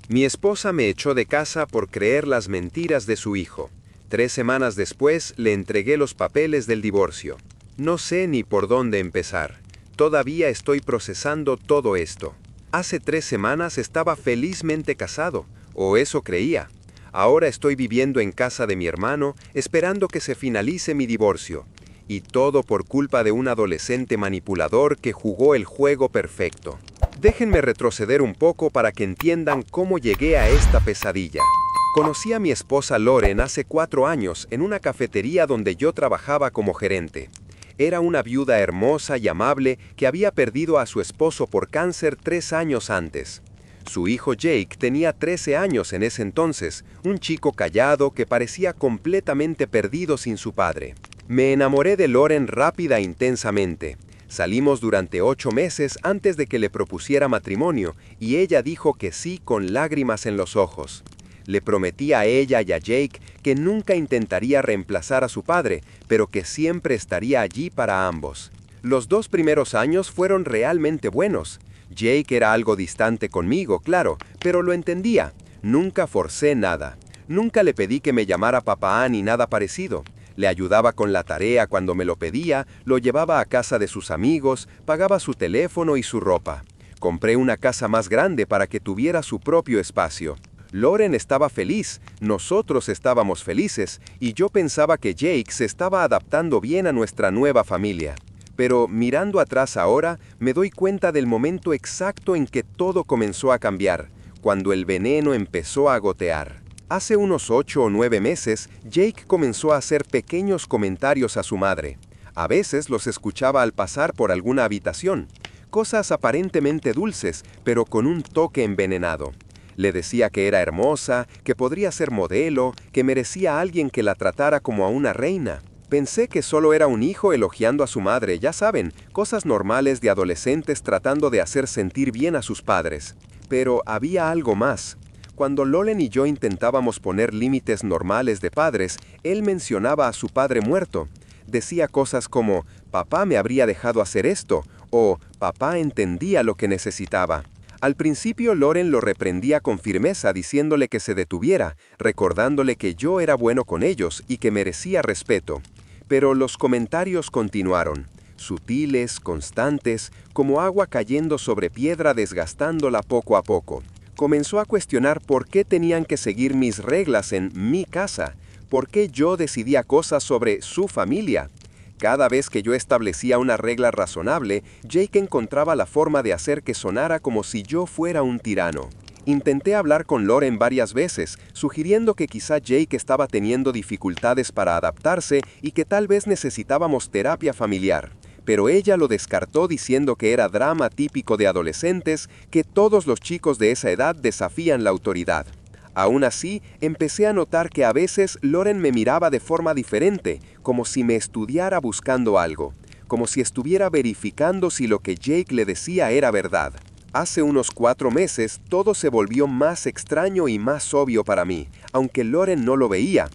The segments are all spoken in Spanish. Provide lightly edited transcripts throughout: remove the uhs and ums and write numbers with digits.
Mi esposa me echó de casa por creer las mentiras de su hijo. 3 semanas después le entregué los papeles del divorcio. No sé ni por dónde empezar. Todavía estoy procesando todo esto. Hace 3 semanas estaba felizmente casado, o eso creía. Ahora estoy viviendo en casa de mi hermano, esperando que se finalice mi divorcio. Y todo por culpa de un adolescente manipulador que jugó el juego perfecto. Déjenme retroceder un poco para que entiendan cómo llegué a esta pesadilla. Conocí a mi esposa Lauren hace 4 años en una cafetería donde yo trabajaba como gerente. Era una viuda hermosa y amable que había perdido a su esposo por cáncer 3 años antes. Su hijo Jake tenía 13 años en ese entonces, un chico callado que parecía completamente perdido sin su padre. Me enamoré de Lauren rápida e intensamente. Salimos durante 8 meses antes de que le propusiera matrimonio y ella dijo que sí con lágrimas en los ojos. Le prometí a ella y a Jake que nunca intentaría reemplazar a su padre, pero que siempre estaría allí para ambos. Los 2 primeros años fueron realmente buenos. Jake era algo distante conmigo, claro, pero lo entendía. Nunca forcé nada. Nunca le pedí que me llamara papá ni nada parecido. Le ayudaba con la tarea cuando me lo pedía, lo llevaba a casa de sus amigos, pagaba su teléfono y su ropa. Compré una casa más grande para que tuviera su propio espacio. Lauren estaba feliz, nosotros estábamos felices, y yo pensaba que Jake se estaba adaptando bien a nuestra nueva familia. Pero mirando atrás ahora, me doy cuenta del momento exacto en que todo comenzó a cambiar, cuando el veneno empezó a gotear. Hace unos 8 o 9 meses, Jake comenzó a hacer pequeños comentarios a su madre. A veces los escuchaba al pasar por alguna habitación. Cosas aparentemente dulces, pero con un toque envenenado. Le decía que era hermosa, que podría ser modelo, que merecía a alguien que la tratara como a una reina. Pensé que solo era un hijo elogiando a su madre, ya saben, cosas normales de adolescentes tratando de hacer sentir bien a sus padres. Pero había algo más. Cuando Lauren y yo intentábamos poner límites normales de padres, él mencionaba a su padre muerto. Decía cosas como, papá me habría dejado hacer esto, o papá entendía lo que necesitaba. Al principio Lauren lo reprendía con firmeza diciéndole que se detuviera, recordándole que yo era bueno con ellos y que merecía respeto. Pero los comentarios continuaron, sutiles, constantes, como agua cayendo sobre piedra desgastándola poco a poco. Comenzó a cuestionar por qué tenían que seguir mis reglas en mi casa, por qué yo decidía cosas sobre su familia. Cada vez que yo establecía una regla razonable, Jake encontraba la forma de hacer que sonara como si yo fuera un tirano. Intenté hablar con Lauren varias veces, sugiriendo que quizá Jake estaba teniendo dificultades para adaptarse y que tal vez necesitábamos terapia familiar. Pero ella lo descartó diciendo que era drama típico de adolescentes, que todos los chicos de esa edad desafían la autoridad. Aún así, empecé a notar que a veces Lauren me miraba de forma diferente, como si me estudiara buscando algo, como si estuviera verificando si lo que Jake le decía era verdad. Hace unos 4 meses, todo se volvió más extraño y más obvio para mí, aunque Lauren no lo veía.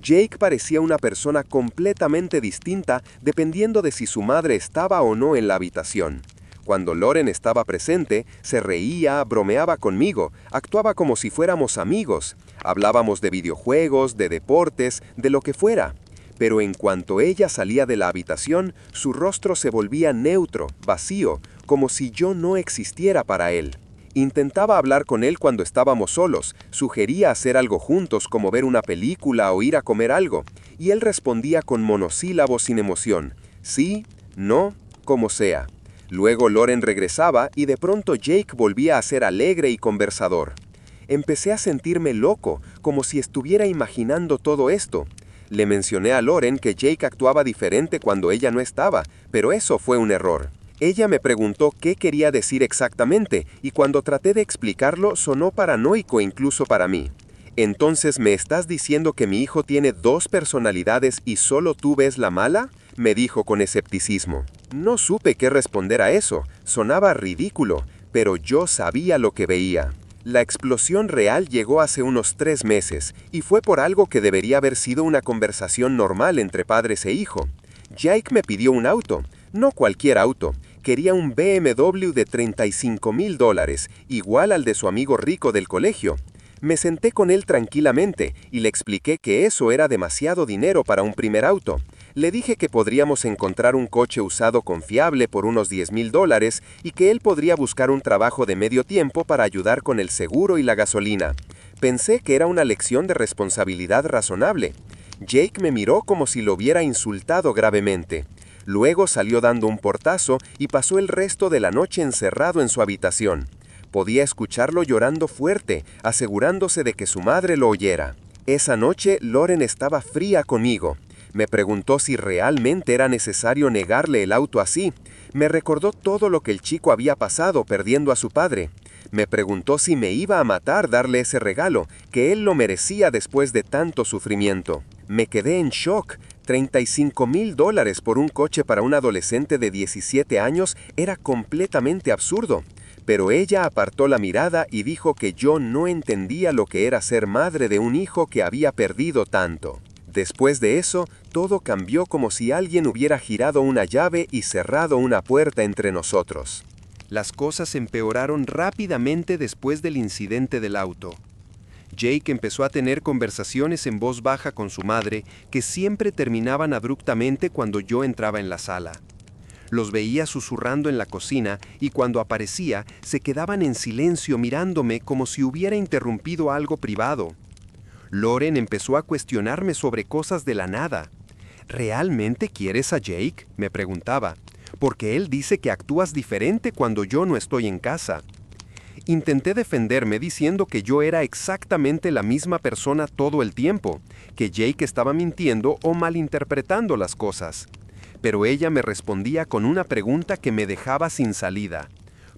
Jake parecía una persona completamente distinta dependiendo de si su madre estaba o no en la habitación. Cuando Lauren estaba presente, se reía, bromeaba conmigo, actuaba como si fuéramos amigos. Hablábamos de videojuegos, de deportes, de lo que fuera. Pero en cuanto ella salía de la habitación, su rostro se volvía neutro, vacío, como si yo no existiera para él. Intentaba hablar con él cuando estábamos solos, sugería hacer algo juntos como ver una película o ir a comer algo, y él respondía con monosílabos sin emoción, sí, no, como sea. Luego Lauren regresaba y de pronto Jake volvía a ser alegre y conversador. Empecé a sentirme loco, como si estuviera imaginando todo esto. Le mencioné a Lauren que Jake actuaba diferente cuando ella no estaba, pero eso fue un error. Ella me preguntó qué quería decir exactamente, y cuando traté de explicarlo sonó paranoico incluso para mí. ¿Entonces me estás diciendo que mi hijo tiene 2 personalidades y solo tú ves la mala?, me dijo con escepticismo. No supe qué responder a eso, sonaba ridículo, pero yo sabía lo que veía. La explosión real llegó hace unos 3 meses, y fue por algo que debería haber sido una conversación normal entre padres e hijo. Jake me pidió un auto, no cualquier auto. Quería un BMW de $35,000, igual al de su amigo rico del colegio. Me senté con él tranquilamente y le expliqué que eso era demasiado dinero para un primer auto. Le dije que podríamos encontrar un coche usado confiable por unos $10,000 y que él podría buscar un trabajo de medio tiempo para ayudar con el seguro y la gasolina. Pensé que era una lección de responsabilidad razonable. Jake me miró como si lo hubiera insultado gravemente. Luego salió dando un portazo y pasó el resto de la noche encerrado en su habitación. Podía escucharlo llorando fuerte, asegurándose de que su madre lo oyera. Esa noche, Lauren estaba fría conmigo. Me preguntó si realmente era necesario negarle el auto así. Me recordó todo lo que el chico había pasado perdiendo a su padre. Me preguntó si me iba a matar darle ese regalo, que él lo merecía después de tanto sufrimiento. Me quedé en shock. $35,000 por un coche para un adolescente de 17 años era completamente absurdo. Pero ella apartó la mirada y dijo que yo no entendía lo que era ser madre de un hijo que había perdido tanto. Después de eso, todo cambió como si alguien hubiera girado una llave y cerrado una puerta entre nosotros. Las cosas empeoraron rápidamente después del incidente del auto. Jake empezó a tener conversaciones en voz baja con su madre que siempre terminaban abruptamente cuando yo entraba en la sala. Los veía susurrando en la cocina y cuando aparecía se quedaban en silencio mirándome como si hubiera interrumpido algo privado. Lauren empezó a cuestionarme sobre cosas de la nada. ¿Realmente quieres a Jake?, me preguntaba, porque él dice que actúas diferente cuando yo no estoy en casa. Intenté defenderme diciendo que yo era exactamente la misma persona todo el tiempo, que Jake estaba mintiendo o malinterpretando las cosas. Pero ella me respondía con una pregunta que me dejaba sin salida.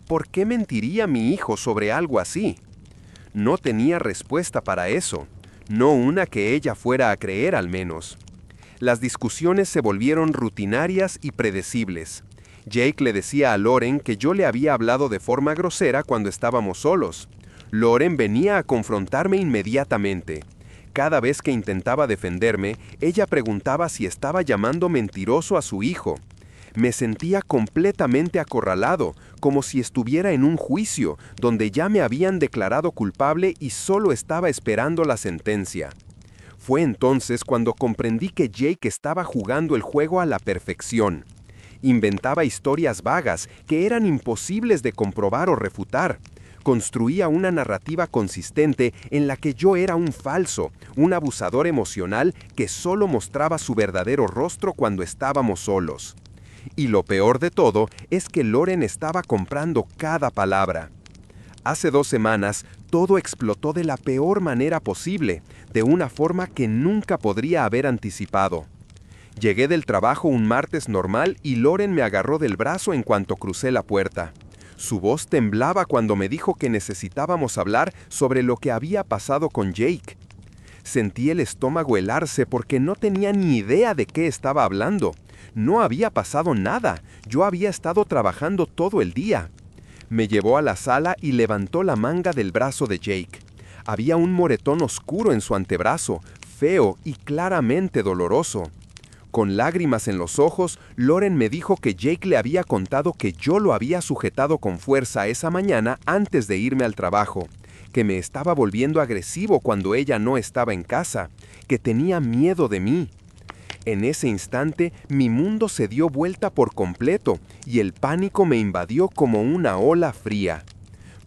¿Por qué mentiría mi hijo sobre algo así? No tenía respuesta para eso, no una que ella fuera a creer al menos. Las discusiones se volvieron rutinarias y predecibles. Jake le decía a Lauren que yo le había hablado de forma grosera cuando estábamos solos. Lauren venía a confrontarme inmediatamente. Cada vez que intentaba defenderme, ella preguntaba si estaba llamando mentiroso a su hijo. Me sentía completamente acorralado, como si estuviera en un juicio, donde ya me habían declarado culpable y solo estaba esperando la sentencia. Fue entonces cuando comprendí que Jake estaba jugando el juego a la perfección. Inventaba historias vagas que eran imposibles de comprobar o refutar. Construía una narrativa consistente en la que yo era un falso, un abusador emocional que solo mostraba su verdadero rostro cuando estábamos solos. Y lo peor de todo es que Lauren estaba comprando cada palabra. Hace 2 semanas, todo explotó de la peor manera posible, de una forma que nunca podría haber anticipado. Llegué del trabajo un martes normal y Lauren me agarró del brazo en cuanto crucé la puerta. Su voz temblaba cuando me dijo que necesitábamos hablar sobre lo que había pasado con Jake. Sentí el estómago helarse porque no tenía ni idea de qué estaba hablando. No había pasado nada, yo había estado trabajando todo el día. Me llevó a la sala y levantó la manga del brazo de Jake. Había un moretón oscuro en su antebrazo, feo y claramente doloroso. Con lágrimas en los ojos, Lauren me dijo que Jake le había contado que yo lo había sujetado con fuerza esa mañana antes de irme al trabajo, que me estaba volviendo agresivo cuando ella no estaba en casa, que tenía miedo de mí. En ese instante, mi mundo se dio vuelta por completo y el pánico me invadió como una ola fría.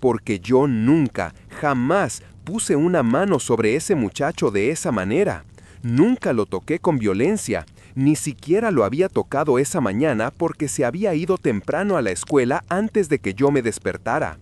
Porque yo nunca, jamás puse una mano sobre ese muchacho de esa manera. Nunca lo toqué con violencia. Ni siquiera lo había tocado esa mañana porque se había ido temprano a la escuela antes de que yo me despertara.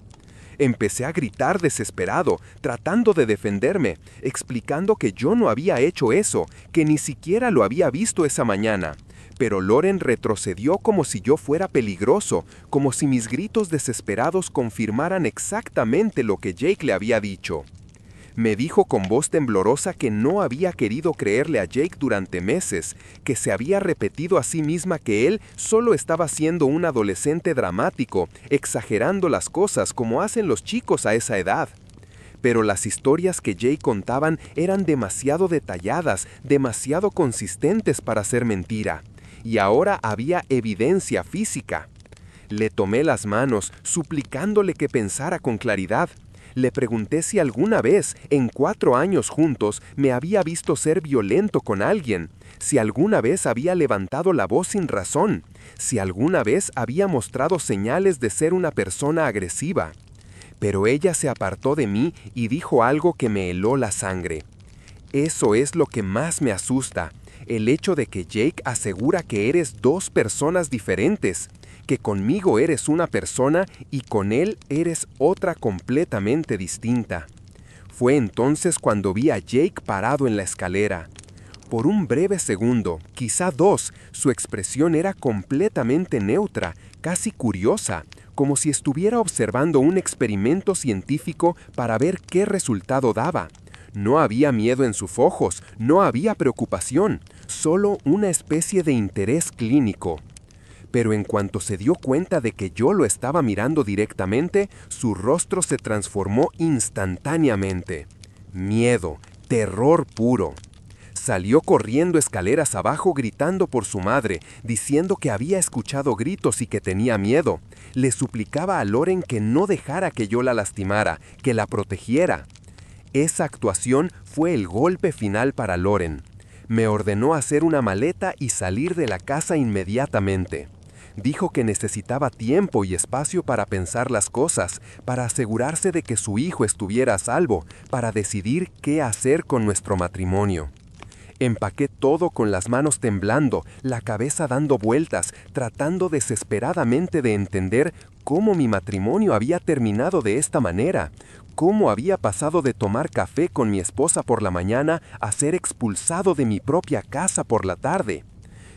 Empecé a gritar desesperado, tratando de defenderme, explicando que yo no había hecho eso, que ni siquiera lo había visto esa mañana. Pero Lauren retrocedió como si yo fuera peligroso, como si mis gritos desesperados confirmaran exactamente lo que Jake le había dicho. Me dijo con voz temblorosa que no había querido creerle a Jake durante meses, que se había repetido a sí misma que él solo estaba siendo un adolescente dramático, exagerando las cosas como hacen los chicos a esa edad. Pero las historias que Jake contaban eran demasiado detalladas, demasiado consistentes para ser mentira. Y ahora había evidencia física. Le tomé las manos, suplicándole que pensara con claridad. Le pregunté si alguna vez, en 4 años juntos, me había visto ser violento con alguien, si alguna vez había levantado la voz sin razón, si alguna vez había mostrado señales de ser una persona agresiva. Pero ella se apartó de mí y dijo algo que me heló la sangre. Eso es lo que más me asusta, el hecho de que Jake asegura que eres 2 personas diferentes, que conmigo eres una persona y con él eres otra completamente distinta. Fue entonces cuando vi a Jake parado en la escalera. Por un breve segundo, quizá 2, su expresión era completamente neutra, casi curiosa, como si estuviera observando un experimento científico para ver qué resultado daba. No había miedo en sus ojos, no había preocupación, solo una especie de interés clínico. Pero en cuanto se dio cuenta de que yo lo estaba mirando directamente, su rostro se transformó instantáneamente. Miedo, terror puro. Salió corriendo escaleras abajo gritando por su madre, diciendo que había escuchado gritos y que tenía miedo. Le suplicaba a Lauren que no dejara que yo la lastimara, que la protegiera. Esa actuación fue el golpe final para Lauren. Me ordenó hacer una maleta y salir de la casa inmediatamente. Dijo que necesitaba tiempo y espacio para pensar las cosas, para asegurarse de que su hijo estuviera a salvo, para decidir qué hacer con nuestro matrimonio. Empaqué todo con las manos temblando, la cabeza dando vueltas, tratando desesperadamente de entender cómo mi matrimonio había terminado de esta manera, cómo había pasado de tomar café con mi esposa por la mañana a ser expulsado de mi propia casa por la tarde.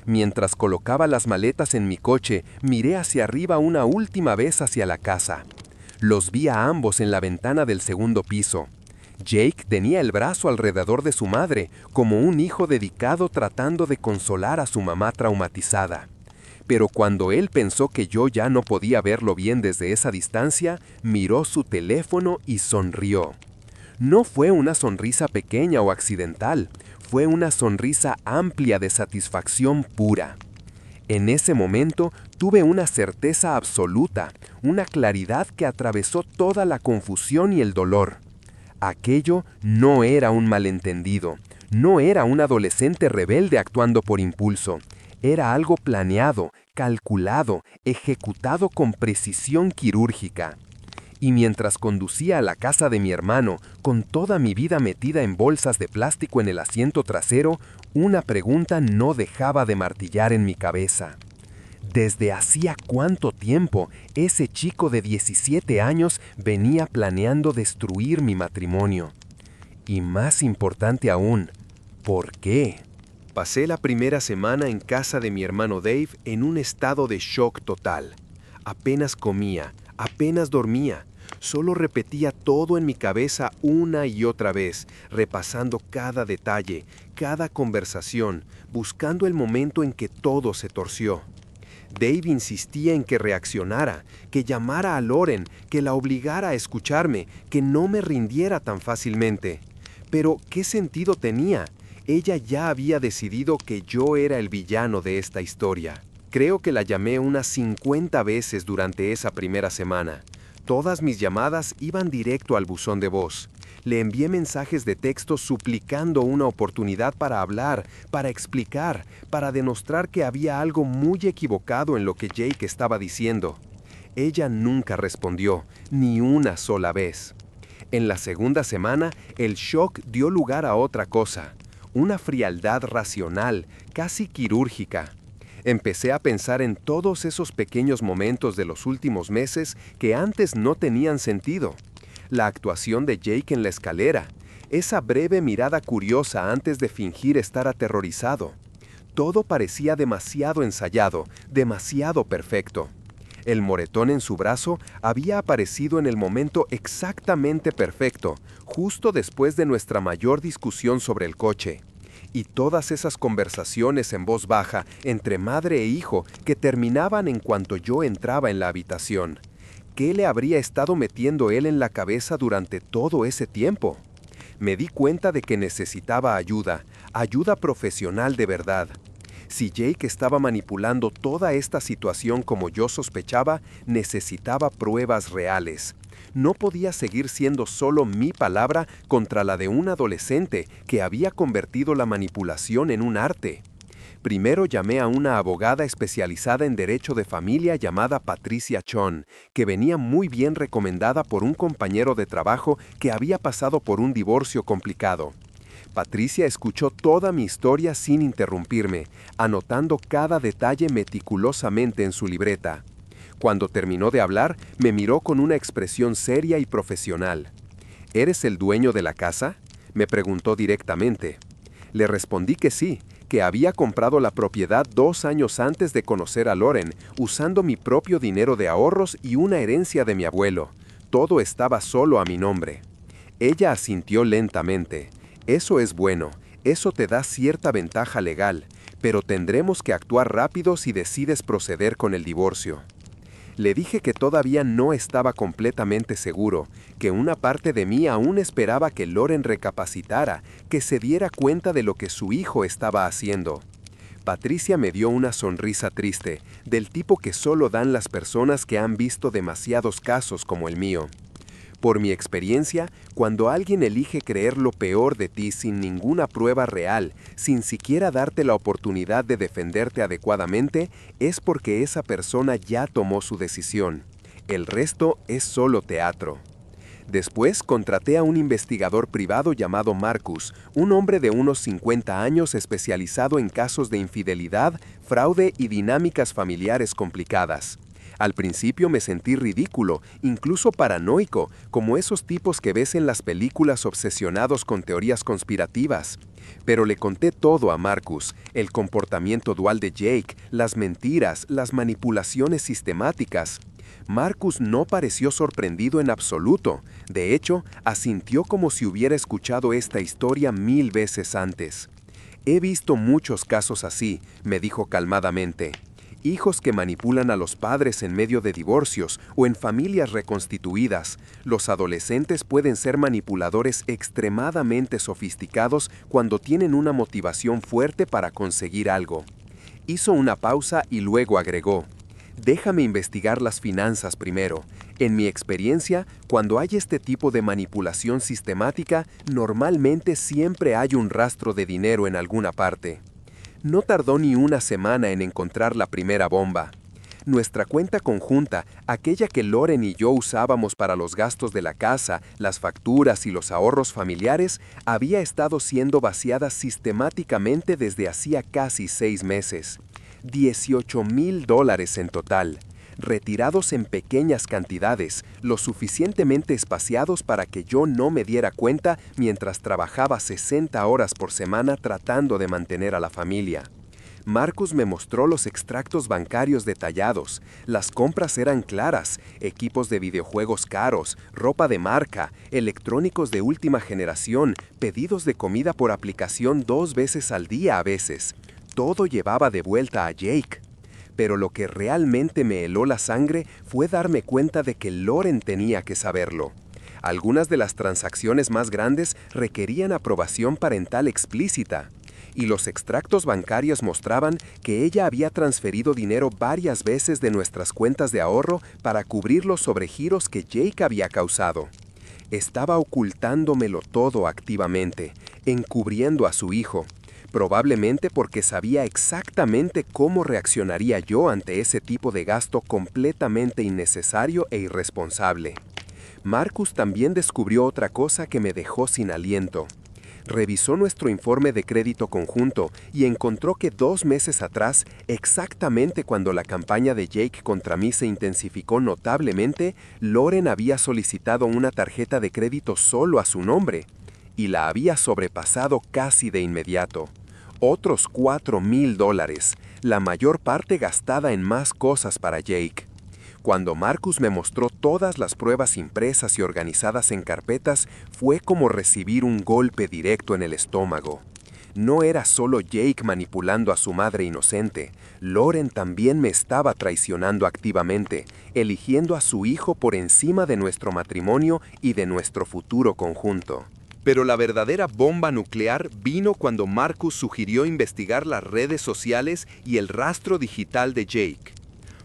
Mientras colocaba las maletas en mi coche, miré hacia arriba una última vez hacia la casa. Los vi a ambos en la ventana del segundo piso. Jake tenía el brazo alrededor de su madre, como un hijo dedicado tratando de consolar a su mamá traumatizada. Pero cuando él pensó que yo ya no podía verlo bien desde esa distancia, miró su teléfono y sonrió. No fue una sonrisa pequeña o accidental, fue una sonrisa amplia de satisfacción pura. En ese momento tuve una certeza absoluta, una claridad que atravesó toda la confusión y el dolor. Aquello no era un malentendido, no era un adolescente rebelde actuando por impulso, era algo planeado, calculado, ejecutado con precisión quirúrgica. Y mientras conducía a la casa de mi hermano, con toda mi vida metida en bolsas de plástico en el asiento trasero, una pregunta no dejaba de martillar en mi cabeza. ¿Desde hacía cuánto tiempo ese chico de 17 años venía planeando destruir mi matrimonio? Y más importante aún, ¿por qué? Pasé la primera semana en casa de mi hermano Dave en un estado de shock total. Apenas comía, apenas dormía. Solo repetía todo en mi cabeza una y otra vez, repasando cada detalle, cada conversación, buscando el momento en que todo se torció. Dave insistía en que reaccionara, que llamara a Lauren, que la obligara a escucharme, que no me rindiera tan fácilmente. Pero, ¿qué sentido tenía? Ella ya había decidido que yo era el villano de esta historia. Creo que la llamé unas 50 veces durante esa primera semana. Todas mis llamadas iban directo al buzón de voz. Le envié mensajes de texto suplicando una oportunidad para hablar, para explicar, para demostrar que había algo muy equivocado en lo que Jake estaba diciendo. Ella nunca respondió, ni una sola vez. En la segunda semana, el shock dio lugar a otra cosa, una frialdad racional, casi quirúrgica. Empecé a pensar en todos esos pequeños momentos de los últimos meses que antes no tenían sentido. La actuación de Jake en la escalera, esa breve mirada curiosa antes de fingir estar aterrorizado. Todo parecía demasiado ensayado, demasiado perfecto. El moretón en su brazo había aparecido en el momento exactamente perfecto, justo después de nuestra mayor discusión sobre el coche. Y todas esas conversaciones en voz baja entre madre e hijo que terminaban en cuanto yo entraba en la habitación. ¿Qué le habría estado metiendo él en la cabeza durante todo ese tiempo? Me di cuenta de que necesitaba ayuda, ayuda profesional de verdad. Si Jake estaba manipulando toda esta situación como yo sospechaba, necesitaba pruebas reales. No podía seguir siendo solo mi palabra contra la de un adolescente que había convertido la manipulación en un arte. Primero llamé a una abogada especializada en derecho de familia llamada Patricia Chon, que venía muy bien recomendada por un compañero de trabajo que había pasado por un divorcio complicado. Patricia escuchó toda mi historia sin interrumpirme, anotando cada detalle meticulosamente en su libreta. Cuando terminó de hablar, me miró con una expresión seria y profesional. ¿Eres el dueño de la casa?, me preguntó directamente. Le respondí que sí, que había comprado la propiedad 2 años antes de conocer a Loren, usando mi propio dinero de ahorros y una herencia de mi abuelo. Todo estaba solo a mi nombre. Ella asintió lentamente. Eso es bueno, eso te da cierta ventaja legal, pero tendremos que actuar rápido si decides proceder con el divorcio. Le dije que todavía no estaba completamente seguro, que una parte de mí aún esperaba que Loren recapacitara, que se diera cuenta de lo que su hijo estaba haciendo. Patricia me dio una sonrisa triste, del tipo que solo dan las personas que han visto demasiados casos como el mío. Por mi experiencia, cuando alguien elige creer lo peor de ti sin ninguna prueba real, sin siquiera darte la oportunidad de defenderte adecuadamente, es porque esa persona ya tomó su decisión. El resto es solo teatro. Después contraté a un investigador privado llamado Marcus, un hombre de unos 50 años especializado en casos de infidelidad, fraude y dinámicas familiares complicadas. Al principio me sentí ridículo, incluso paranoico, como esos tipos que ves en las películas obsesionados con teorías conspirativas. Pero le conté todo a Marcus: el comportamiento dual de Jake, las mentiras, las manipulaciones sistemáticas. Marcus no pareció sorprendido en absoluto. De hecho, asintió como si hubiera escuchado esta historia 1000 veces antes. He visto muchos casos así, me dijo calmadamente. Hijos que manipulan a los padres en medio de divorcios o en familias reconstituidas. Los adolescentes pueden ser manipuladores extremadamente sofisticados cuando tienen una motivación fuerte para conseguir algo. Hizo una pausa y luego agregó: déjame investigar las finanzas primero. En mi experiencia, cuando hay este tipo de manipulación sistemática, normalmente siempre hay un rastro de dinero en alguna parte. No tardó ni una semana en encontrar la primera bomba. Nuestra cuenta conjunta, aquella que Loren y yo usábamos para los gastos de la casa, las facturas y los ahorros familiares, había estado siendo vaciada sistemáticamente desde hacía casi 6 meses. $18,000 en total, retirados en pequeñas cantidades, lo suficientemente espaciados para que yo no me diera cuenta mientras trabajaba 60 horas por semana tratando de mantener a la familia. Marcus me mostró los extractos bancarios detallados. Las compras eran claras: equipos de videojuegos caros, ropa de marca, electrónicos de última generación, pedidos de comida por aplicación 2 veces al día a veces. Todo llevaba de vuelta a Jake. Pero lo que realmente me heló la sangre fue darme cuenta de que Loren tenía que saberlo. Algunas de las transacciones más grandes requerían aprobación parental explícita, y los extractos bancarios mostraban que ella había transferido dinero varias veces de nuestras cuentas de ahorro para cubrir los sobregiros que Jake había causado. Estaba ocultándomelo todo activamente, encubriendo a su hijo. Probablemente porque sabía exactamente cómo reaccionaría yo ante ese tipo de gasto completamente innecesario e irresponsable. Marcus también descubrió otra cosa que me dejó sin aliento. Revisó nuestro informe de crédito conjunto y encontró que 2 meses atrás, exactamente cuando la campaña de Jake contra mí se intensificó notablemente, Loren había solicitado una tarjeta de crédito solo a su nombre, y la había sobrepasado casi de inmediato. Otros $4,000, la mayor parte gastada en más cosas para Jake. Cuando Marcus me mostró todas las pruebas impresas y organizadas en carpetas, fue como recibir un golpe directo en el estómago. No era solo Jake manipulando a su madre inocente. Loren también me estaba traicionando activamente, eligiendo a su hijo por encima de nuestro matrimonio y de nuestro futuro conjunto. Pero la verdadera bomba nuclear vino cuando Marcus sugirió investigar las redes sociales y el rastro digital de Jake.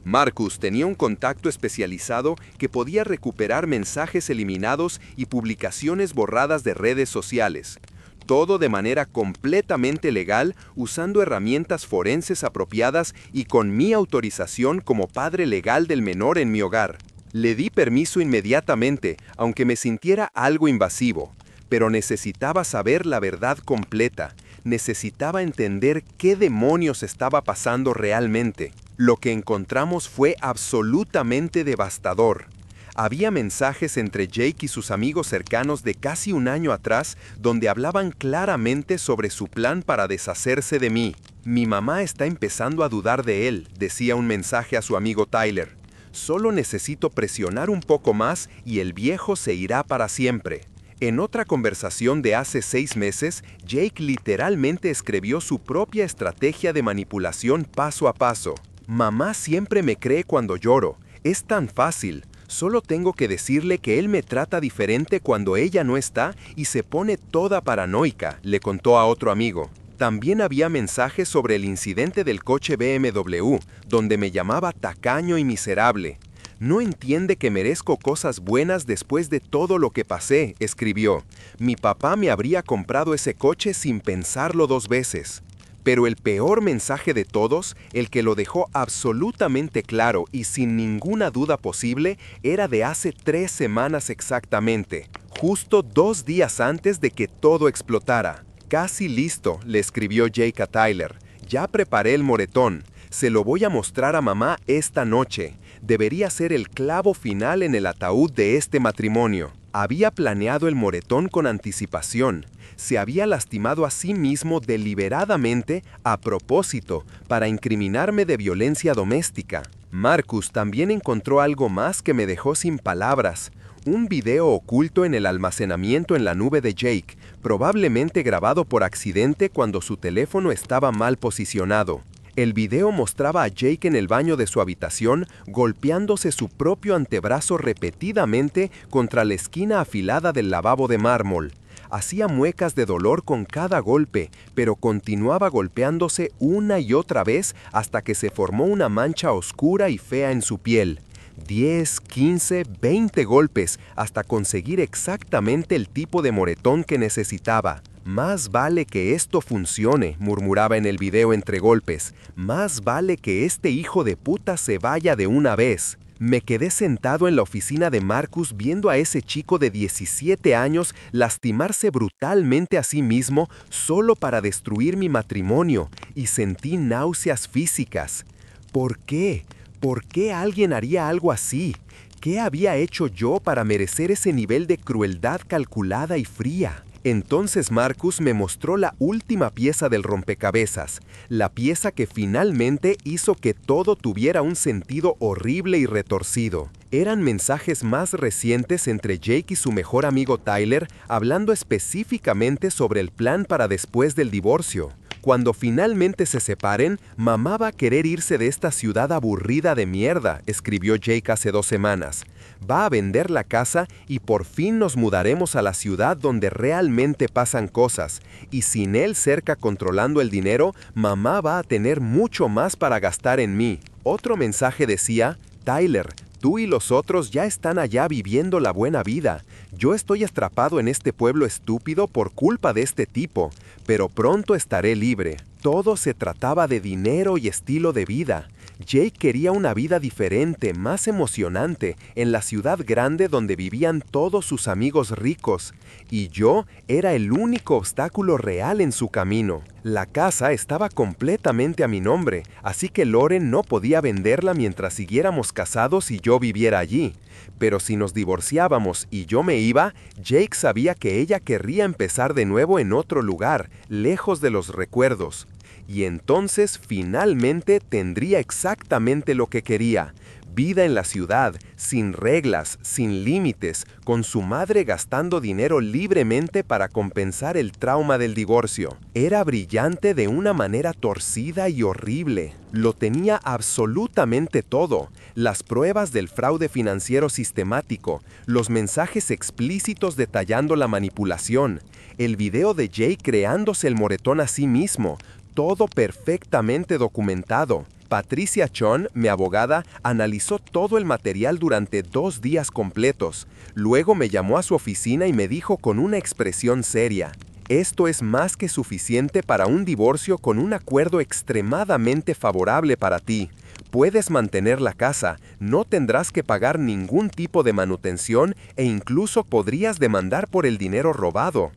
Marcus tenía un contacto especializado que podía recuperar mensajes eliminados y publicaciones borradas de redes sociales. Todo de manera completamente legal, usando herramientas forenses apropiadas y con mi autorización como padre legal del menor en mi hogar. Le di permiso inmediatamente, aunque me sintiera algo invasivo. Pero necesitaba saber la verdad completa. Necesitaba entender qué demonios estaba pasando realmente. Lo que encontramos fue absolutamente devastador. Había mensajes entre Jake y sus amigos cercanos de casi un año atrás donde hablaban claramente sobre su plan para deshacerse de mí. Mi mamá está empezando a dudar de él, decía un mensaje a su amigo Tyler. Solo necesito presionar un poco más y el viejo se irá para siempre. En otra conversación de hace 6 meses, Jake literalmente escribió su propia estrategia de manipulación paso a paso. Mamá siempre me cree cuando lloro. Es tan fácil. Solo tengo que decirle que él me trata diferente cuando ella no está y se pone toda paranoica, le contó a otro amigo. También había mensajes sobre el incidente del coche BMW, donde me llamaba tacaño y miserable. No entiende que merezco cosas buenas después de todo lo que pasé, escribió. Mi papá me habría comprado ese coche sin pensarlo 2 veces. Pero el peor mensaje de todos, el que lo dejó absolutamente claro y sin ninguna duda posible, era de hace 3 semanas exactamente, justo 2 días antes de que todo explotara. Casi listo, le escribió Jake a Tyler. Ya preparé el moretón. Se lo voy a mostrar a mamá esta noche. Debería ser el clavo final en el ataúd de este matrimonio. Había planeado el moretón con anticipación. Se había lastimado a sí mismo deliberadamente a propósito para incriminarme de violencia doméstica. Marcus también encontró algo más que me dejó sin palabras. Un video oculto en el almacenamiento en la nube de Jake, probablemente grabado por accidente cuando su teléfono estaba mal posicionado. El video mostraba a Jake en el baño de su habitación golpeándose su propio antebrazo repetidamente contra la esquina afilada del lavabo de mármol. Hacía muecas de dolor con cada golpe, pero continuaba golpeándose una y otra vez hasta que se formó una mancha oscura y fea en su piel. 10, 15, 20 golpes hasta conseguir exactamente el tipo de moretón que necesitaba. Más vale que esto funcione, murmuraba en el video entre golpes. Más vale que este hijo de puta se vaya de una vez. Me quedé sentado en la oficina de Marcus viendo a ese chico de 17 años lastimarse brutalmente a sí mismo solo para destruir mi matrimonio y sentí náuseas físicas. ¿Por qué? ¿Por qué alguien haría algo así? ¿Qué había hecho yo para merecer ese nivel de crueldad calculada y fría? Entonces Marcus me mostró la última pieza del rompecabezas, la pieza que finalmente hizo que todo tuviera un sentido horrible y retorcido. Eran mensajes más recientes entre Jake y su mejor amigo Tyler, hablando específicamente sobre el plan para después del divorcio. Cuando finalmente se separen, mamá va a querer irse de esta ciudad aburrida de mierda, escribió Jake hace 2 semanas. Va a vender la casa y por fin nos mudaremos a la ciudad donde realmente pasan cosas. Y sin él cerca controlando el dinero, mamá va a tener mucho más para gastar en mí. Otro mensaje decía, Tyler, tú y los otros ya están allá viviendo la buena vida. Yo estoy atrapado en este pueblo estúpido por culpa de este tipo, pero pronto estaré libre. Todo se trataba de dinero y estilo de vida. Jake quería una vida diferente, más emocionante, en la ciudad grande donde vivían todos sus amigos ricos, y yo era el único obstáculo real en su camino. La casa estaba completamente a mi nombre, así que Lauren no podía venderla mientras siguiéramos casados y yo viviera allí. Pero si nos divorciábamos y yo me iba, Jake sabía que ella querría empezar de nuevo en otro lugar, lejos de los recuerdos. y entonces finalmente tendría exactamente lo que quería. Vida en la ciudad, sin reglas, sin límites, con su madre gastando dinero libremente para compensar el trauma del divorcio. Era brillante de una manera torcida y horrible. Lo tenía absolutamente todo: las pruebas del fraude financiero sistemático, los mensajes explícitos detallando la manipulación, el video de Jake creándose el moretón a sí mismo, todo perfectamente documentado. Patricia Chon, mi abogada, analizó todo el material durante 2 días completos. Luego me llamó a su oficina y me dijo con una expresión seria: esto es más que suficiente para un divorcio con un acuerdo extremadamente favorable para ti. Puedes mantener la casa, no tendrás que pagar ningún tipo de manutención e incluso podrías demandar por el dinero robado.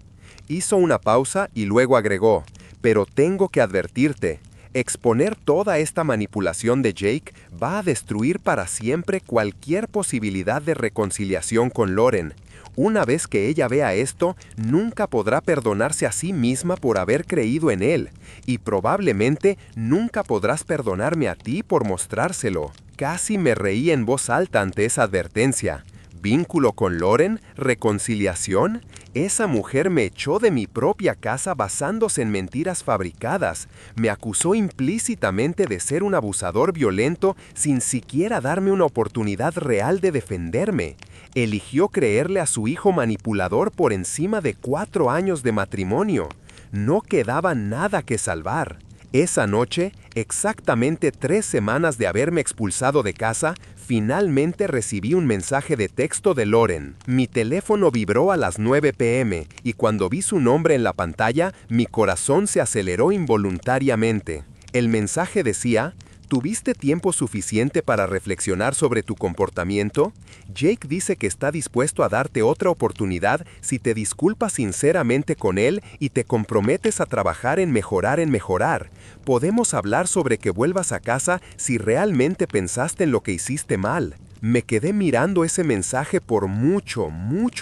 Hizo una pausa y luego agregó: pero tengo que advertirte. Exponer toda esta manipulación de Jake va a destruir para siempre cualquier posibilidad de reconciliación con Lauren. Una vez que ella vea esto, nunca podrá perdonarse a sí misma por haber creído en él, y probablemente nunca podrás perdonarme a ti por mostrárselo. Casi me reí en voz alta ante esa advertencia. ¿Vínculo con Lauren? ¿Reconciliación? Esa mujer me echó de mi propia casa basándose en mentiras fabricadas. Me acusó implícitamente de ser un abusador violento sin siquiera darme una oportunidad real de defenderme. Eligió creerle a su hijo manipulador por encima de 4 años de matrimonio. No quedaba nada que salvar. Esa noche, exactamente 3 semanas de haberme expulsado de casa, finalmente recibí un mensaje de texto de Lauren. Mi teléfono vibró a las 9 p.m. y cuando vi su nombre en la pantalla, mi corazón se aceleró involuntariamente. El mensaje decía: ¿tuviste tiempo suficiente para reflexionar sobre tu comportamiento? Jake dice que está dispuesto a darte otra oportunidad si te disculpas sinceramente con él y te comprometes a trabajar en mejorar. Podemos hablar sobre que vuelvas a casa si realmente pensaste en lo que hiciste mal. Me quedé mirando ese mensaje por mucho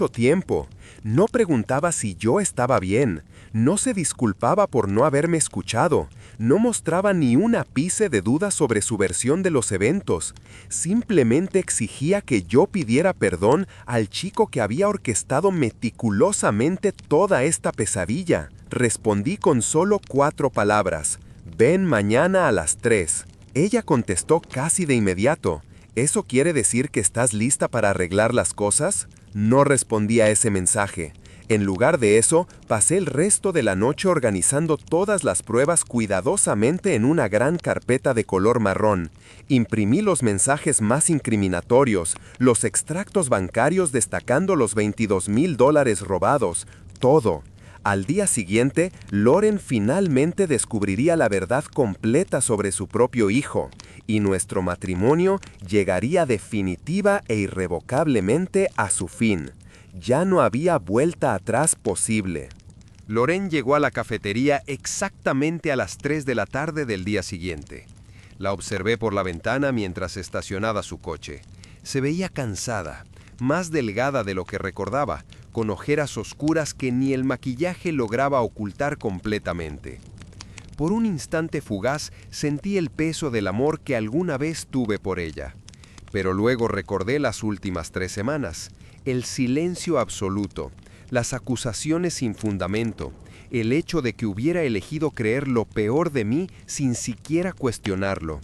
tiempo. No preguntaba si yo estaba bien. No se disculpaba por no haberme escuchado. No mostraba ni un ápice de duda sobre su versión de los eventos. Simplemente exigía que yo pidiera perdón al chico que había orquestado meticulosamente toda esta pesadilla. Respondí con solo 4 palabras: ven mañana a las 3. Ella contestó casi de inmediato: ¿eso quiere decir que estás lista para arreglar las cosas? No respondí a ese mensaje. En lugar de eso, pasé el resto de la noche organizando todas las pruebas cuidadosamente en una gran carpeta de color marrón. Imprimí los mensajes más incriminatorios, los extractos bancarios destacando los $22,000 robados, todo. Al día siguiente, Lauren finalmente descubriría la verdad completa sobre su propio hijo, y nuestro matrimonio llegaría definitiva e irrevocablemente a su fin. Ya no había vuelta atrás posible. Lauren llegó a la cafetería exactamente a las 3 de la tarde del día siguiente. La observé por la ventana mientras estacionaba su coche. Se veía cansada, más delgada de lo que recordaba, con ojeras oscuras que ni el maquillaje lograba ocultar completamente. Por un instante fugaz sentí el peso del amor que alguna vez tuve por ella. Pero luego recordé las últimas 3 semanas, el silencio absoluto, las acusaciones sin fundamento, el hecho de que hubiera elegido creer lo peor de mí sin siquiera cuestionarlo.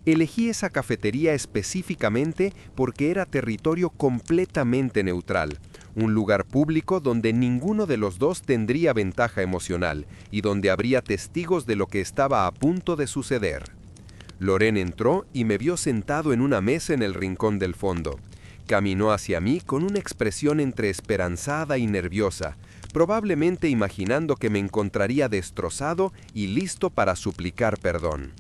Elegí esa cafetería específicamente porque era territorio completamente neutral, un lugar público donde ninguno de los dos tendría ventaja emocional y donde habría testigos de lo que estaba a punto de suceder. Lauren entró y me vio sentado en una mesa en el rincón del fondo. Caminó hacia mí con una expresión entre esperanzada y nerviosa, probablemente imaginando que me encontraría destrozado y listo para suplicar perdón.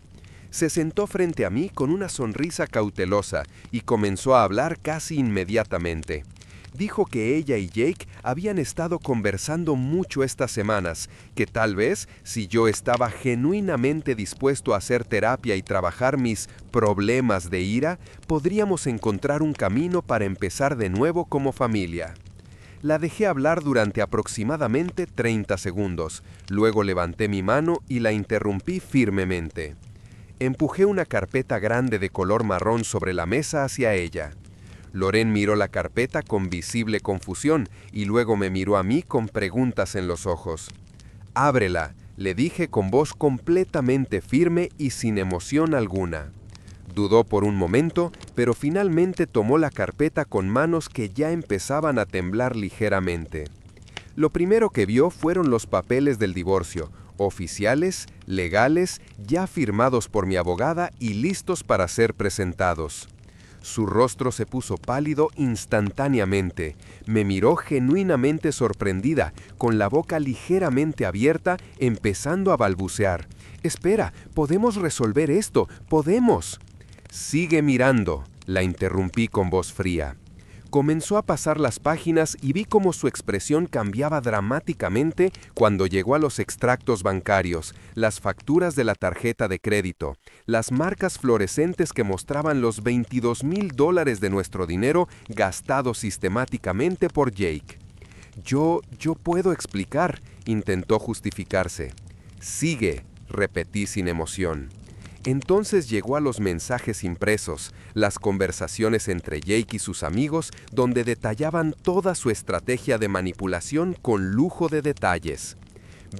Se sentó frente a mí con una sonrisa cautelosa y comenzó a hablar casi inmediatamente. Dijo que ella y Jake habían estado conversando mucho estas semanas, que tal vez, si yo estaba genuinamente dispuesto a hacer terapia y trabajar mis problemas de ira, podríamos encontrar un camino para empezar de nuevo como familia. La dejé hablar durante aproximadamente 30 segundos. Luego levanté mi mano y la interrumpí firmemente. Empujé una carpeta grande de color marrón sobre la mesa hacia ella. Loren miró la carpeta con visible confusión y luego me miró a mí con preguntas en los ojos. «Ábrela», le dije con voz completamente firme y sin emoción alguna. Dudó por un momento, pero finalmente tomó la carpeta con manos que ya empezaban a temblar ligeramente. Lo primero que vio fueron los papeles del divorcio, oficiales, legales, ya firmados por mi abogada y listos para ser presentados. Su rostro se puso pálido instantáneamente. Me miró genuinamente sorprendida, con la boca ligeramente abierta, empezando a balbucear. «Espera, podemos resolver esto, podemos». «Sigue mirando», la interrumpí con voz fría. Comenzó a pasar las páginas y vi cómo su expresión cambiaba dramáticamente cuando llegó a los extractos bancarios, las facturas de la tarjeta de crédito, las marcas fluorescentes que mostraban los $22,000 de nuestro dinero gastados sistemáticamente por Jake. Yo puedo explicar», intentó justificarse. «Sigue», repetí sin emoción. Entonces llegó a los mensajes impresos, las conversaciones entre Jake y sus amigos, donde detallaban toda su estrategia de manipulación con lujo de detalles.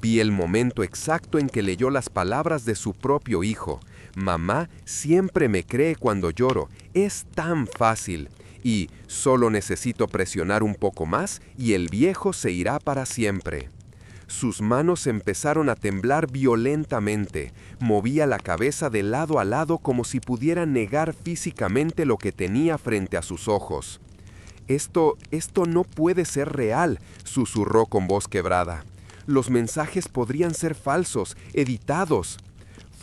Vi el momento exacto en que leyó las palabras de su propio hijo. «Mamá siempre me cree cuando lloro, es tan fácil. Y solo necesito presionar un poco más y el viejo se irá para siempre». Sus manos empezaron a temblar violentamente. Movía la cabeza de lado a lado como si pudiera negar físicamente lo que tenía frente a sus ojos. Esto no puede ser real», susurró con voz quebrada. «Los mensajes podrían ser falsos, editados».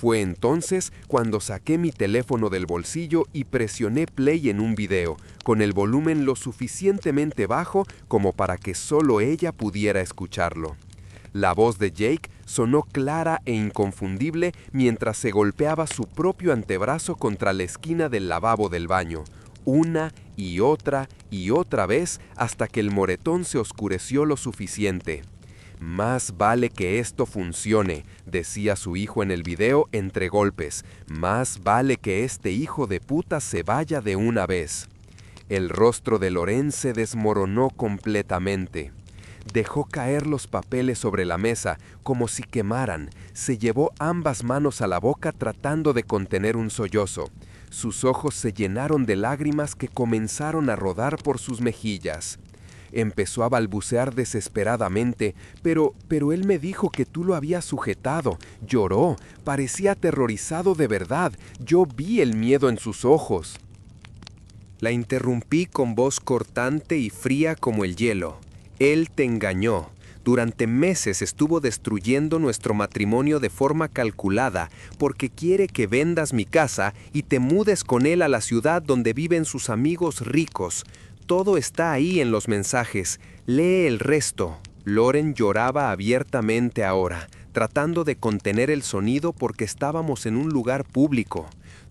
Fue entonces cuando saqué mi teléfono del bolsillo y presioné play en un video, con el volumen lo suficientemente bajo como para que solo ella pudiera escucharlo. La voz de Jake sonó clara e inconfundible mientras se golpeaba su propio antebrazo contra la esquina del lavabo del baño, una y otra vez hasta que el moretón se oscureció lo suficiente. «Más vale que esto funcione», decía su hijo en el video entre golpes. «Más vale que este hijo de puta se vaya de una vez». El rostro de Loren se desmoronó completamente. Dejó caer los papeles sobre la mesa, como si quemaran. Se llevó ambas manos a la boca tratando de contener un sollozo. Sus ojos se llenaron de lágrimas que comenzaron a rodar por sus mejillas. Empezó a balbucear desesperadamente, pero él me dijo que tú lo habías sujetado. Lloró, parecía aterrorizado de verdad. Yo vi el miedo en sus ojos. La interrumpí con voz cortante y fría como el hielo. «Él te engañó. Durante meses estuvo destruyendo nuestro matrimonio de forma calculada porque quiere que vendas mi casa y te mudes con él a la ciudad donde viven sus amigos ricos. Todo está ahí en los mensajes. Lee el resto». Loren lloraba abiertamente ahora, tratando de contener el sonido porque estábamos en un lugar público.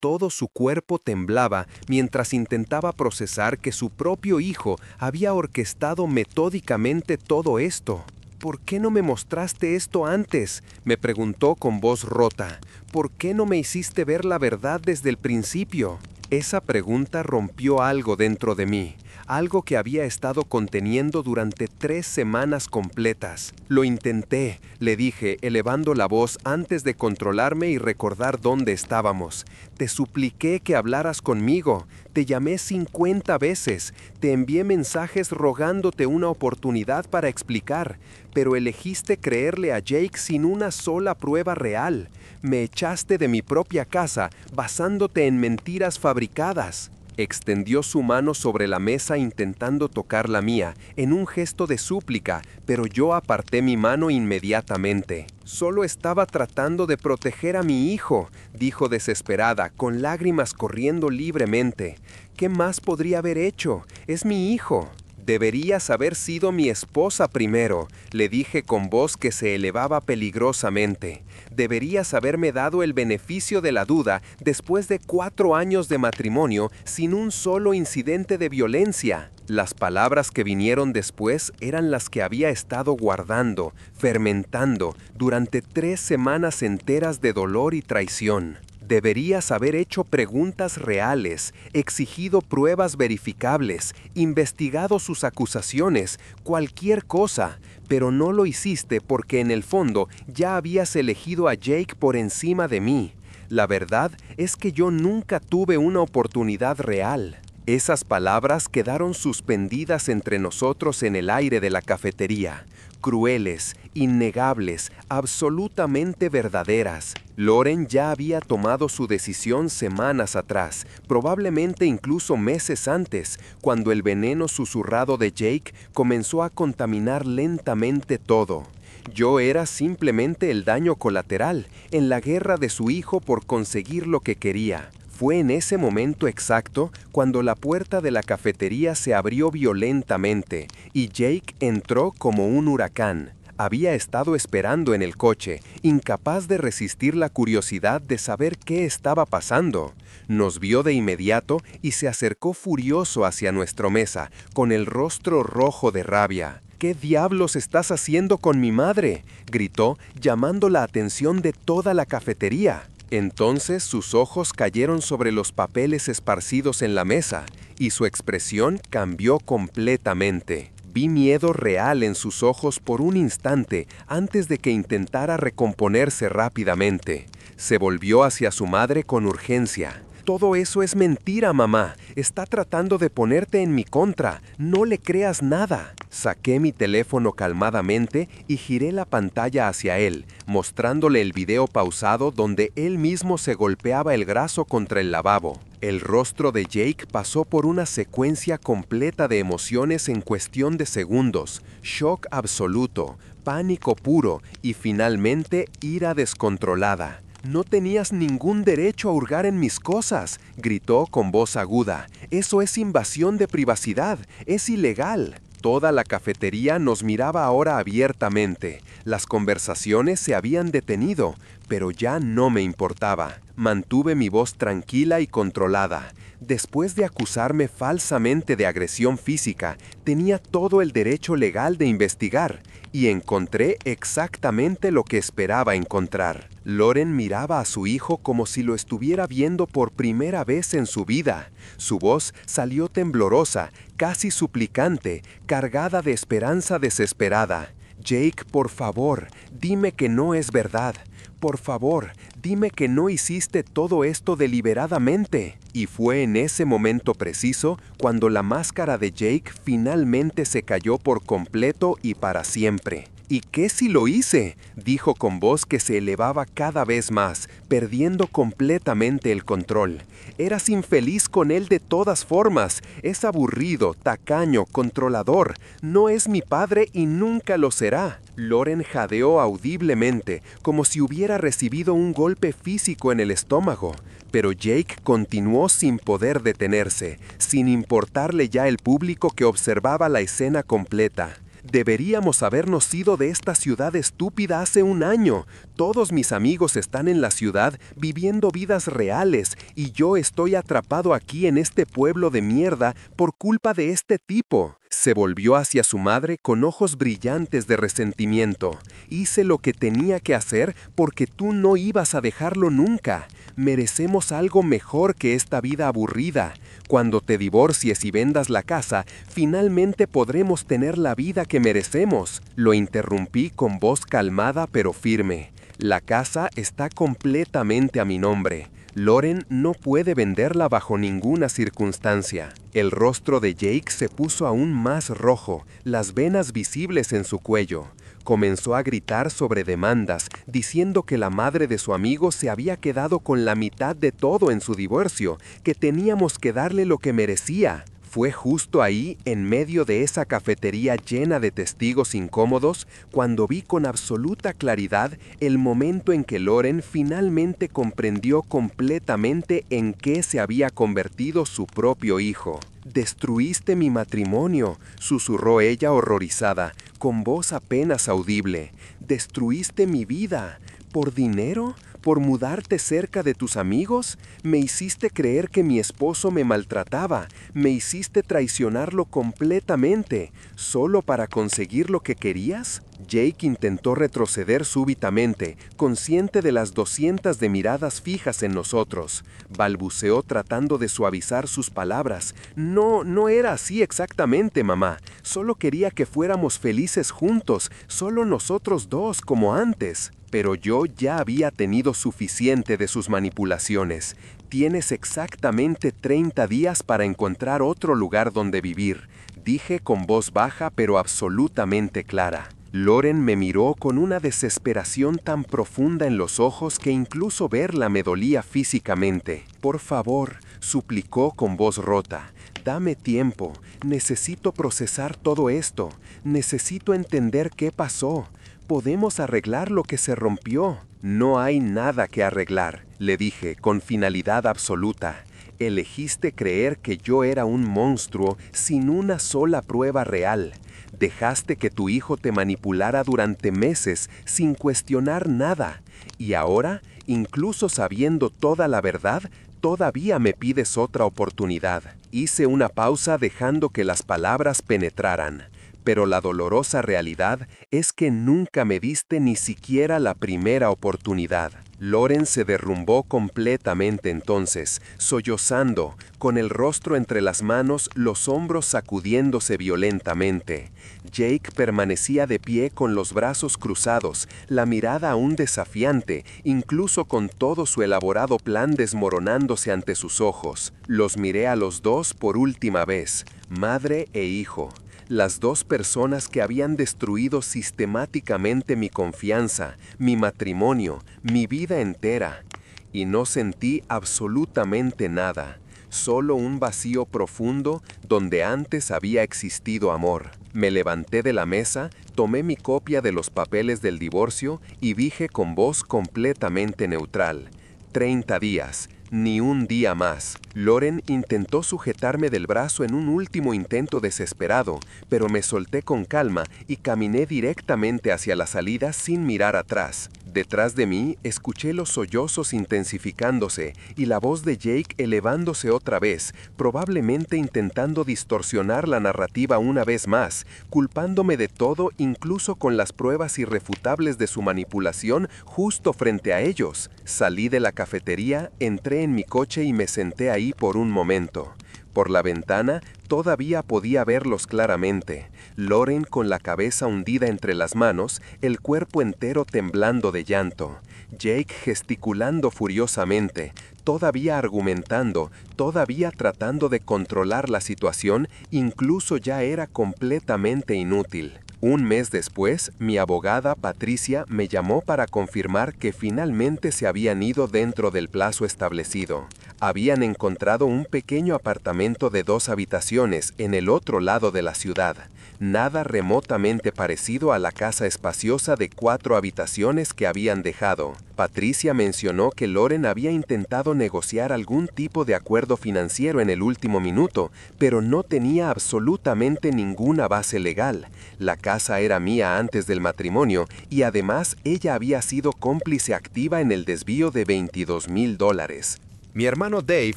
Todo su cuerpo temblaba mientras intentaba procesar que su propio hijo había orquestado metódicamente todo esto. «¿Por qué no me mostraste esto antes?», me preguntó con voz rota. «¿Por qué no me hiciste ver la verdad desde el principio?». Esa pregunta rompió algo dentro de mí, algo que había estado conteniendo durante 3 semanas completas. «Lo intenté», le dije, elevando la voz antes de controlarme y recordar dónde estábamos. «Te supliqué que hablaras conmigo. Te llamé 50 veces. Te envié mensajes rogándote una oportunidad para explicar, pero elegiste creerle a Jake sin una sola prueba real. Me echaste de mi propia casa basándote en mentiras fabricadas». Extendió su mano sobre la mesa intentando tocar la mía, en un gesto de súplica, pero yo aparté mi mano inmediatamente. «Solo estaba tratando de proteger a mi hijo», dijo desesperada, con lágrimas corriendo libremente. «¿Qué más podría haber hecho? Es mi hijo». «Deberías haber sido mi esposa primero», le dije con voz que se elevaba peligrosamente. «Deberías haberme dado el beneficio de la duda después de 4 años de matrimonio sin un solo incidente de violencia». Las palabras que vinieron después eran las que había estado guardando, fermentando, durante 3 semanas enteras de dolor y traición. Deberías haber hecho preguntas reales, exigido pruebas verificables, investigado sus acusaciones, cualquier cosa, pero no lo hiciste porque en el fondo ya habías elegido a Jake por encima de mí. La verdad es que yo nunca tuve una oportunidad real. Esas palabras quedaron suspendidas entre nosotros en el aire de la cafetería, crueles, innegables, absolutamente verdaderas. Loren ya había tomado su decisión semanas atrás, probablemente incluso meses antes, cuando el veneno susurrado de Jake comenzó a contaminar lentamente todo. Yo era simplemente el daño colateral en la guerra de su hijo por conseguir lo que quería. Fue en ese momento exacto cuando la puerta de la cafetería se abrió violentamente y Jake entró como un huracán. Había estado esperando en el coche, incapaz de resistir la curiosidad de saber qué estaba pasando. Nos vio de inmediato y se acercó furioso hacia nuestra mesa, con el rostro rojo de rabia. ¿Qué diablos estás haciendo con mi madre?, gritó, llamando la atención de toda la cafetería. Entonces sus ojos cayeron sobre los papeles esparcidos en la mesa, y su expresión cambió completamente. Vi miedo real en sus ojos por un instante antes de que intentara recomponerse rápidamente. Se volvió hacia su madre con urgencia. «Todo eso es mentira, mamá. Está tratando de ponerte en mi contra. No le creas nada». Saqué mi teléfono calmadamente y giré la pantalla hacia él, mostrándole el video pausado donde él mismo se golpeaba el brazo contra el lavabo. El rostro de Jake pasó por una secuencia completa de emociones en cuestión de segundos: shock absoluto, pánico puro y finalmente ira descontrolada. «No tenías ningún derecho a hurgar en mis cosas», gritó con voz aguda. «Eso es invasión de privacidad, es ilegal». Toda la cafetería nos miraba ahora abiertamente. Las conversaciones se habían detenido, pero ya no me importaba. Mantuve mi voz tranquila y controlada. Después de acusarme falsamente de agresión física, tenía todo el derecho legal de investigar, y encontré exactamente lo que esperaba encontrar. Loren miraba a su hijo como si lo estuviera viendo por primera vez en su vida. Su voz salió temblorosa, casi suplicante, cargada de esperanza desesperada. «Jake, por favor, dime que no es verdad. Por favor, dime que no hiciste todo esto deliberadamente». Y fue en ese momento preciso cuando la máscara de Jake finalmente se cayó por completo y para siempre. «¿Y qué si lo hice?», dijo con voz que se elevaba cada vez más, perdiendo completamente el control. «Eras infeliz con él de todas formas. Es aburrido, tacaño, controlador. No es mi padre y nunca lo será». Loren jadeó audiblemente, como si hubiera recibido un golpe físico en el estómago. Pero Jake continuó sin poder detenerse, sin importarle ya el público que observaba la escena completa. «Deberíamos habernos ido de esta ciudad estúpida hace un año. Todos mis amigos están en la ciudad viviendo vidas reales y yo estoy atrapado aquí en este pueblo de mierda por culpa de este tipo». Se volvió hacia su madre con ojos brillantes de resentimiento. «Hice lo que tenía que hacer porque tú no ibas a dejarlo nunca. Merecemos algo mejor que esta vida aburrida. Cuando te divorcies y vendas la casa, finalmente podremos tener la vida que merecemos». Lo interrumpí con voz calmada pero firme. «La casa está completamente a mi nombre. Loren no puede venderla bajo ninguna circunstancia». El rostro de Jake se puso aún más rojo, las venas visibles en su cuello. Comenzó a gritar sobre demandas, diciendo que la madre de su amigo se había quedado con la mitad de todo en su divorcio, que teníamos que darle lo que merecía. Fue justo ahí, en medio de esa cafetería llena de testigos incómodos, cuando vi con absoluta claridad el momento en que Loren finalmente comprendió completamente en qué se había convertido su propio hijo. «Destruiste mi matrimonio», susurró ella horrorizada, con voz apenas audible. «Destruiste mi vida. ¿Por dinero? ¿Por mudarte cerca de tus amigos? Me hiciste creer que mi esposo me maltrataba, me hiciste traicionarlo completamente, ¿solo para conseguir lo que querías?» Jake intentó retroceder súbitamente, consciente de las 200 de miradas fijas en nosotros. Balbuceó tratando de suavizar sus palabras. No era así exactamente, mamá. Solo quería que fuéramos felices juntos, solo nosotros dos, como antes. Pero yo ya había tenido suficiente de sus manipulaciones. Tienes exactamente 30 días para encontrar otro lugar donde vivir, dije con voz baja pero absolutamente clara. Lauren me miró con una desesperación tan profunda en los ojos que incluso verla me dolía físicamente. Por favor, suplicó con voz rota. Dame tiempo, necesito procesar todo esto, necesito entender qué pasó. Podemos arreglar lo que se rompió. No hay nada que arreglar, le dije con finalidad absoluta. Elegiste creer que yo era un monstruo sin una sola prueba real. Dejaste que tu hijo te manipulara durante meses sin cuestionar nada. Y ahora, incluso sabiendo toda la verdad, todavía me pides otra oportunidad. Hice una pausa dejando que las palabras penetraran. Pero la dolorosa realidad es que nunca me diste ni siquiera la primera oportunidad. Lauren se derrumbó completamente entonces, sollozando, con el rostro entre las manos, los hombros sacudiéndose violentamente. Jake permanecía de pie con los brazos cruzados, la mirada aún desafiante, incluso con todo su elaborado plan desmoronándose ante sus ojos. Los miré a los dos por última vez, madre e hijo. Las dos personas que habían destruido sistemáticamente mi confianza, mi matrimonio, mi vida entera. Y no sentí absolutamente nada, solo un vacío profundo donde antes había existido amor. Me levanté de la mesa, tomé mi copia de los papeles del divorcio y dije con voz completamente neutral: 30 días. Ni un día más. Lauren intentó sujetarme del brazo en un último intento desesperado, pero me solté con calma y caminé directamente hacia la salida sin mirar atrás. Detrás de mí escuché los sollozos intensificándose y la voz de Jake elevándose otra vez, probablemente intentando distorsionar la narrativa una vez más, culpándome de todo incluso con las pruebas irrefutables de su manipulación justo frente a ellos. Salí de la cafetería, entré en mi coche y me senté ahí por un momento. Por la ventana todavía podía verlos claramente. Lauren con la cabeza hundida entre las manos, el cuerpo entero temblando de llanto. Jake gesticulando furiosamente, todavía argumentando, todavía tratando de controlar la situación, incluso ya era completamente inútil. Un mes después, mi abogada Patricia me llamó para confirmar que finalmente se habían ido dentro del plazo establecido. Habían encontrado un pequeño apartamento de 2 habitaciones en el otro lado de la ciudad, nada remotamente parecido a la casa espaciosa de 4 habitaciones que habían dejado. Patricia mencionó que Lauren había intentado negociar algún tipo de acuerdo financiero en el último minuto, pero no tenía absolutamente ninguna base legal. La casa era mía antes del matrimonio y además ella había sido cómplice activa en el desvío de $22,000. Mi hermano Dave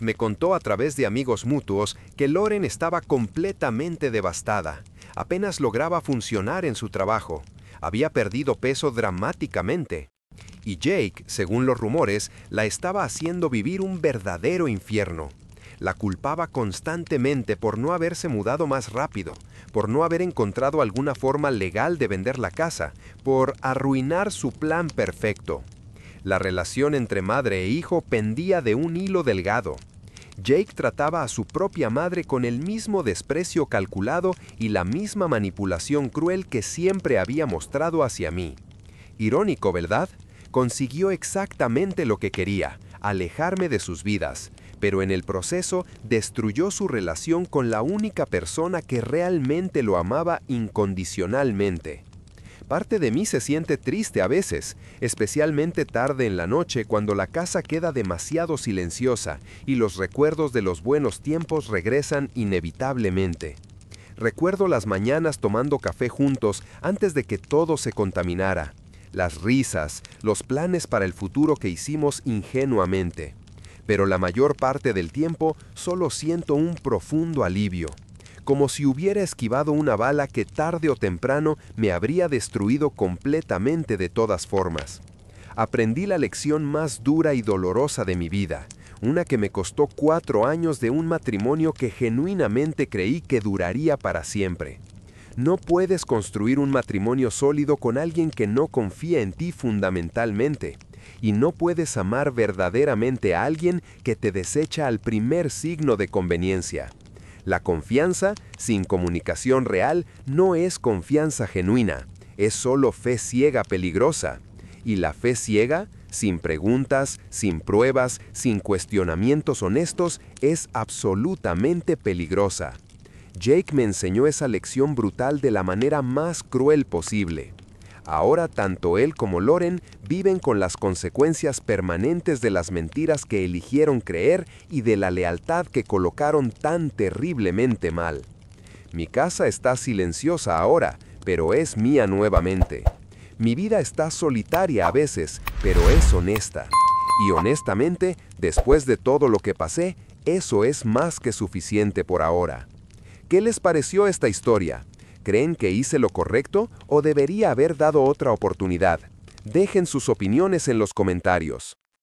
me contó a través de amigos mutuos que Lauren estaba completamente devastada. Apenas lograba funcionar en su trabajo. Había perdido peso dramáticamente. Y Jake, según los rumores, la estaba haciendo vivir un verdadero infierno. La culpaba constantemente por no haberse mudado más rápido, por no haber encontrado alguna forma legal de vender la casa, por arruinar su plan perfecto. La relación entre madre e hijo pendía de un hilo delgado. Jake trataba a su propia madre con el mismo desprecio calculado y la misma manipulación cruel que siempre había mostrado hacia mí. Irónico, ¿verdad? Consiguió exactamente lo que quería, alejarme de sus vidas, pero en el proceso destruyó su relación con la única persona que realmente lo amaba incondicionalmente. Parte de mí se siente triste a veces, especialmente tarde en la noche cuando la casa queda demasiado silenciosa y los recuerdos de los buenos tiempos regresan inevitablemente. Recuerdo las mañanas tomando café juntos antes de que todo se contaminara, las risas, los planes para el futuro que hicimos ingenuamente. Pero la mayor parte del tiempo solo siento un profundo alivio, como si hubiera esquivado una bala que tarde o temprano me habría destruido completamente de todas formas. Aprendí la lección más dura y dolorosa de mi vida, una que me costó 4 años de un matrimonio que genuinamente creí que duraría para siempre. No puedes construir un matrimonio sólido con alguien que no confía en ti fundamentalmente, y no puedes amar verdaderamente a alguien que te desecha al primer signo de conveniencia. La confianza, sin comunicación real, no es confianza genuina, es solo fe ciega peligrosa. Y la fe ciega, sin preguntas, sin pruebas, sin cuestionamientos honestos, es absolutamente peligrosa. Jake me enseñó esa lección brutal de la manera más cruel posible. Ahora tanto él como Lauren viven con las consecuencias permanentes de las mentiras que eligieron creer y de la lealtad que colocaron tan terriblemente mal. Mi casa está silenciosa ahora, pero es mía nuevamente. Mi vida está solitaria a veces, pero es honesta. Y honestamente, después de todo lo que pasé, eso es más que suficiente por ahora. ¿Qué les pareció esta historia? ¿Creen que hice lo correcto o debería haber dado otra oportunidad? Dejen sus opiniones en los comentarios.